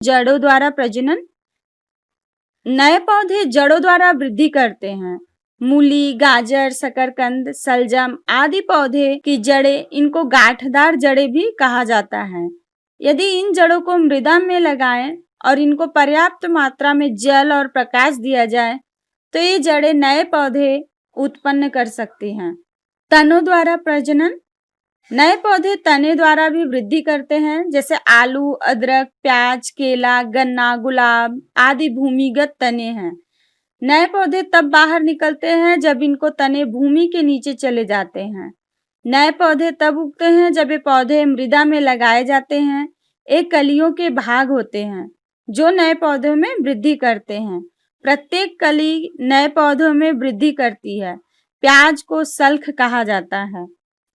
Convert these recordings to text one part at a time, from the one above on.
जड़ों द्वारा प्रजनन। नए पौधे जड़ों द्वारा वृद्धि करते हैं। मूली, गाजर, शकरकंद, शलजम आदि पौधे की जड़ें, इनको गांठदार जड़ें भी कहा जाता है। यदि इन जड़ों को मृदा में लगाएं और इनको पर्याप्त मात्रा में जल और प्रकाश दिया जाए तो ये जड़ें नए पौधे उत्पन्न कर सकती हैं। तनों द्वारा प्रजनन। नए पौधे तने द्वारा भी वृद्धि करते हैं, जैसे आलू, अदरक, प्याज, केला, गन्ना, गुलाब आदि भूमिगत तने हैं। नए पौधे तब बाहर निकलते हैं जब इनको तने भूमि के नीचे चले जाते हैं। नए पौधे तब उगते हैं जब ये पौधे मृदा में लगाए जाते हैं। एक कलियों के भाग होते हैं जो नए पौधों में वृद्धि करते हैं। प्रत्येक कली नए पौधों में वृद्धि करती है। प्याज को सल्ख कहा जाता है।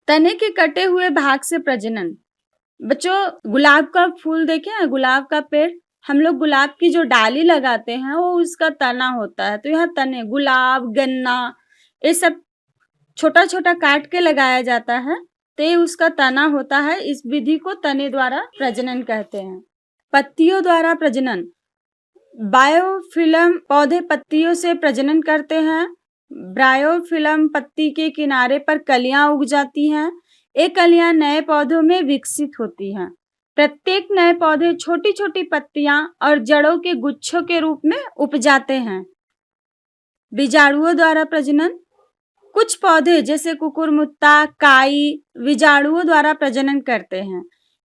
तने के कटे हुए भाग से प्रजनन। बच्चों, गुलाब का फूल देखे हैं, गुलाब का पेड़, हम लोग गुलाब की जो डाली लगाते हैं वो उसका तना होता है। तो यहाँ तने, गुलाब, गन्ना, ये सब छोटा छोटा काट के लगाया जाता है, तो ये उसका तना होता है। इस विधि को तने द्वारा प्रजनन कहते हैं। पत्तियों द्वारा प्रजनन। बायोफिल्म पौधे पत्तियों से प्रजनन करते हैं। ब्रायोफिल्म पत्ती के किनारे पर कलियां उग जाती हैं। ये कलियां नए पौधों में विकसित होती हैं। प्रत्येक नए पौधे छोटी छोटी पत्तियां और जड़ों के गुच्छों के रूप में उपजाते हैं। बीजाणुओं द्वारा प्रजनन। कुछ पौधे जैसे कुकुरमुत्ता, काई बीजाणुओं द्वारा प्रजनन करते हैं।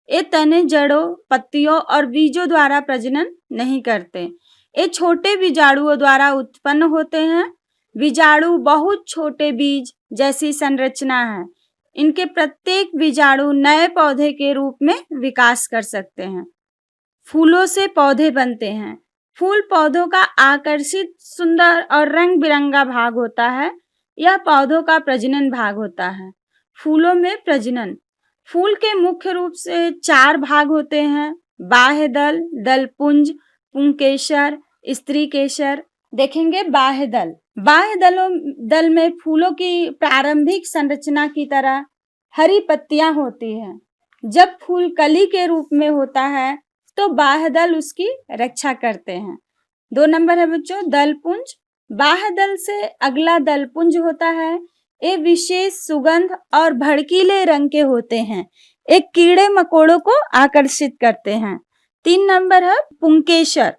ये तने, जड़ों, पत्तियों और बीजों द्वारा प्रजनन नहीं करते। ये छोटे बीजाणुओं द्वारा उत्पन्न होते हैं। बीजाणु बहुत छोटे बीज जैसी संरचना है। इनके प्रत्येक बीजाणु नए पौधे के रूप में विकास कर सकते हैं। फूलों से पौधे बनते हैं। फूल पौधों का आकर्षित, सुंदर और रंग बिरंगा भाग होता है। यह पौधों का प्रजनन भाग होता है। फूलों में प्रजनन। फूल के मुख्य रूप से 4 भाग होते हैं: बाह्य दल, दलपुंज, पुंकेसर, स्त्री केसर। देखेंगे बाह्य दल। बाह्य दल में फूलों की प्रारंभिक संरचना की तरह हरी पत्तियां होती हैं। जब फूल कली के रूप में होता है तो बाह्य दल उसकी रक्षा करते हैं। 2 नंबर है बच्चों, दलपुंज। बाह्य दल से अगला दलपुंज होता है। ये विशेष सुगंध और भड़कीले रंग के होते हैं। एक कीड़े मकोड़ों को आकर्षित करते हैं। 3 नंबर है पुंकेसर।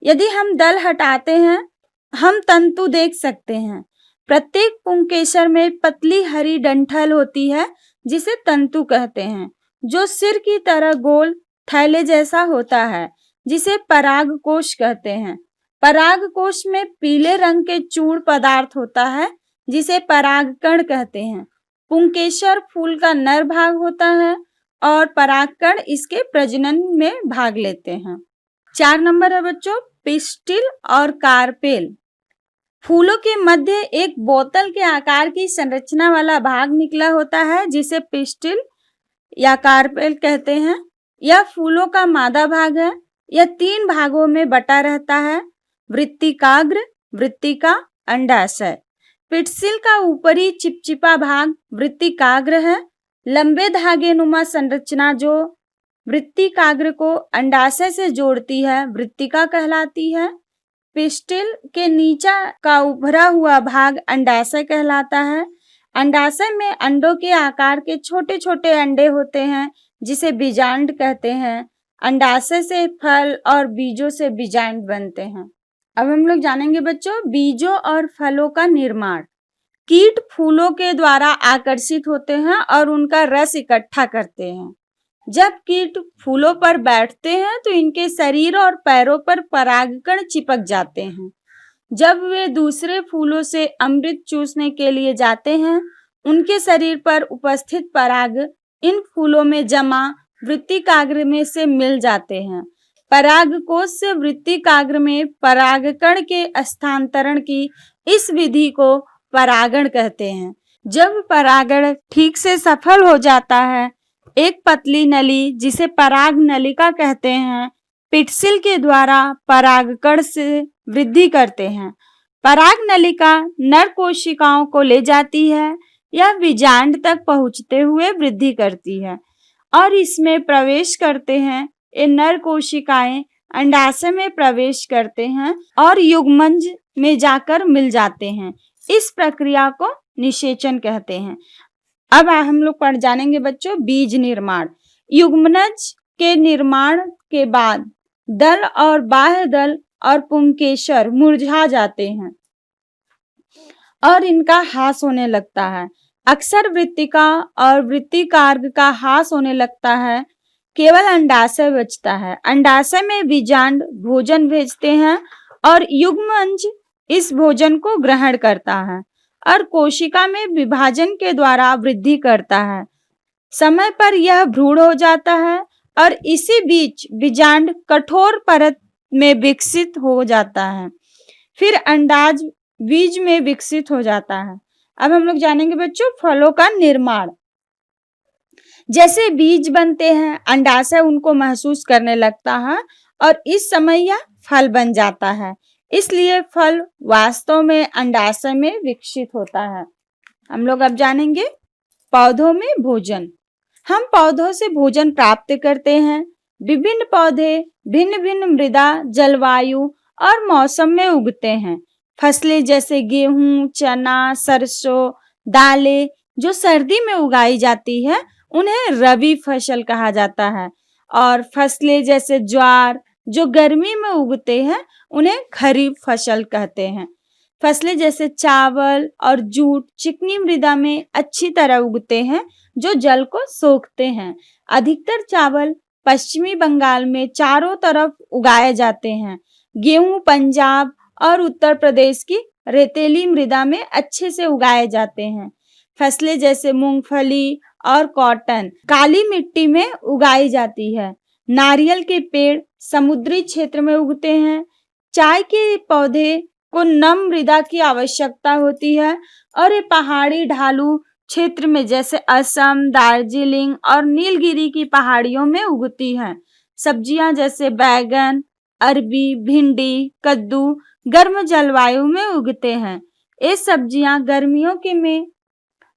यदि हम दल हटाते हैं, हम तंतु देख सकते हैं। प्रत्येक पुंकेसर में पतली हरी डंठल होती है जिसे तंतु कहते हैं, जो सिर की तरह गोल थैले जैसा होता है, जिसे परागकोश कहते हैं। परागकोश में पीले रंग के चूर्ण पदार्थ होता है जिसे परागकण कहते हैं। पुंकेसर फूल का नर भाग होता है और परागकण इसके प्रजनन में भाग लेते हैं। 4 नंबर है बच्चों, पिस्टिल और कार्पेल। फूलों के मध्य एक बोतल के आकार की संरचना वाला भाग निकला होता है जिसे पिस्टिल या कार्पेल कहते हैं। यह फूलों का मादा भाग है। यह 3 भागों में बटा रहता है: वृत्तिकाग्र, वृत्तिका, अंडाशय। पिस्टिल का ऊपरी चिपचिपा भाग वृत्तिकाग्र है। लंबे धागे नुमा संरचना जो वृत्तिकाग्र को अंडाशय से जोड़ती है वृत्तिका कहलाती है। पिस्टिल के नीचा का उभरा हुआ भाग अंडाशय कहलाता है। अंडाशय में अंडों के आकार के छोटे छोटे अंडे होते हैं जिसे बीजांड कहते हैं। अंडाशय से फल और बीजों से बीजांड बनते हैं। अब हम लोग जानेंगे बच्चों बीजों और फलों का निर्माण। कीट फूलों के द्वारा आकर्षित होते हैं और उनका रस इकट्ठा करते हैं। जब कीट फूलों पर बैठते हैं तो इनके शरीर और पैरों पर परागकण चिपक जाते हैं। जब वे दूसरे फूलों से अमृत चूसने के लिए जाते हैं, उनके शरीर पर उपस्थित पराग इन फूलों में जमा वृत्तिकाग्र में से मिल जाते हैं। परागकोश से वृत्तिकाग्र में परागकण के स्थानांतरण की इस विधि को परागण कहते हैं। जब परागण ठीक से सफल हो जाता है, एक पतली नली जिसे पराग नलिका कहते हैं, पिस्टिल के द्वारा परागकण से वृद्धि करते हैं। पराग नलिका नर कोशिकाओं को ले जाती है। यह बीजांड तक पहुंचते हुए वृद्धि करती है और इसमें प्रवेश करते हैं। ये नर कोशिकाएं अंडाशय में प्रवेश करते हैं और युग्मज में जाकर मिल जाते हैं। इस प्रक्रिया को निषेचन कहते हैं। अब हम लोग पढ़ जानेंगे बच्चों बीज निर्माण। युग्मनज के निर्माण के बाद दल और बाह्य दल और पुंकेसर मुरझा जाते हैं और इनका ह्रास होने लगता है। अक्सर वृत्तिका और वृत्तिकार्ग का ह्रास होने लगता है। केवल अंडाशय बचता है। अंडाशय में बीजांड भोजन भेजते हैं और युग्मज इस भोजन को ग्रहण करता है और कोशिका में विभाजन के द्वारा वृद्धि करता है। समय पर यह भ्रूण हो जाता है और इसी बीच बीजांड कठोर परत में विकसित हो जाता है। फिर अंडाज बीज में विकसित हो जाता है। अब हम लोग जानेंगे बच्चों फलों का निर्माण। जैसे बीज बनते हैं, अंडाशय उनको महसूस करने लगता है और इस समय यह फल बन जाता है। इसलिए फल वास्तव में अंडाशय में विकसित होता है। हम लोग अब जानेंगे पौधों में भोजन। हम पौधों से भोजन प्राप्त करते हैं। विभिन्न पौधे भिन्न भिन्न मृदा, जलवायु और मौसम में उगते हैं। फसलें जैसे गेहूं, चना, सरसों, दालें जो सर्दी में उगाई जाती है उन्हें रबी फसल कहा जाता है और फसलें जैसे ज्वार जो गर्मी में उगते हैं उन्हें खरीफ फसल कहते हैं। फसलें जैसे चावल और जूट चिकनी मृदा में अच्छी तरह उगते हैं जो जल को सोखते हैं। अधिकतर चावल पश्चिमी बंगाल में चारों तरफ उगाए जाते हैं। गेहूं पंजाब और उत्तर प्रदेश की रेतीली मृदा में अच्छे से उगाए जाते हैं। फसलें जैसे मूंगफली और कॉटन काली मिट्टी में उगाई जाती है। नारियल के पेड़ समुद्री क्षेत्र में उगते हैं। चाय के पौधे को नम मृदा की आवश्यकता होती है और ये पहाड़ी ढालू क्षेत्र में जैसे असम, दार्जिलिंग और नीलगिरी की पहाड़ियों में उगती हैं। सब्जियां जैसे बैगन, अरबी, भिंडी, कद्दू गर्म जलवायु में उगते हैं। ये सब्जियां गर्मियों के में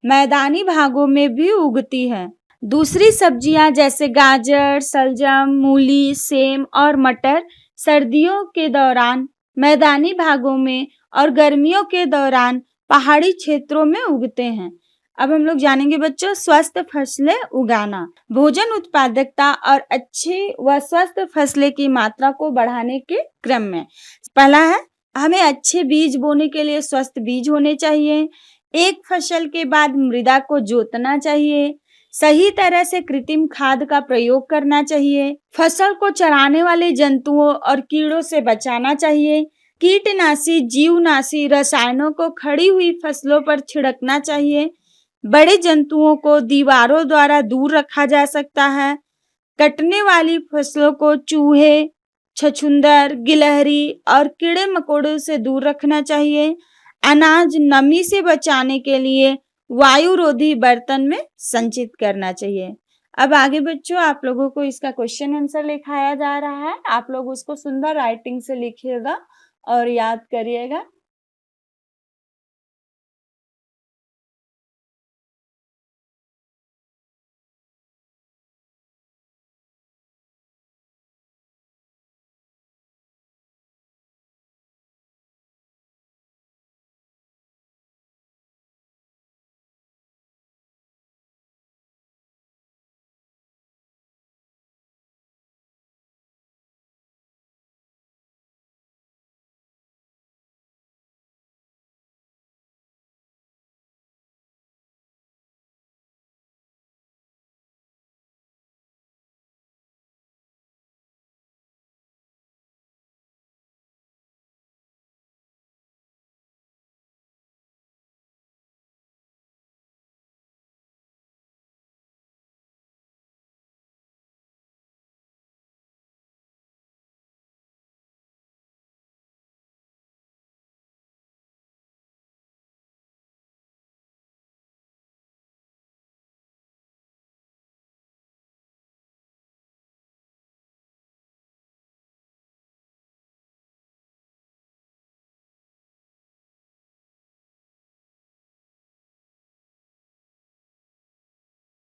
मैदानी भागों में भी उगती है। दूसरी सब्जियां जैसे गाजर, सलजम, मूली, सेम और मटर सर्दियों के दौरान मैदानी भागों में और गर्मियों के दौरान पहाड़ी क्षेत्रों में उगते हैं। अब हम लोग जानेंगे बच्चों स्वस्थ फसलें उगाना। भोजन उत्पादकता और अच्छी व स्वस्थ फसलें की मात्रा को बढ़ाने के क्रम में पहला है हमें अच्छे बीज बोने के लिए स्वस्थ बीज होने चाहिए। एक फसल के बाद मृदा को जोतना चाहिए। सही तरह से कृत्रिम खाद का प्रयोग करना चाहिए। फसल को चराने वाले जंतुओं और कीड़ों से बचाना चाहिए। कीटनाशी जीवनाशी रसायनों को खड़ी हुई फसलों पर छिड़कना चाहिए। बड़े जंतुओं को दीवारों द्वारा दूर रखा जा सकता है। कटने वाली फसलों को चूहे, छछूंदर, गिलहरी और कीड़े मकोड़ों से दूर रखना चाहिए। अनाज नमी से बचाने के लिए वायुरोधी बर्तन में संचित करना चाहिए। अब आगे बच्चों आप लोगों को इसका क्वेश्चन आंसर लिखाया जा रहा है। आप लोग उसको सुंदर राइटिंग से लिखिएगा और याद करिएगा।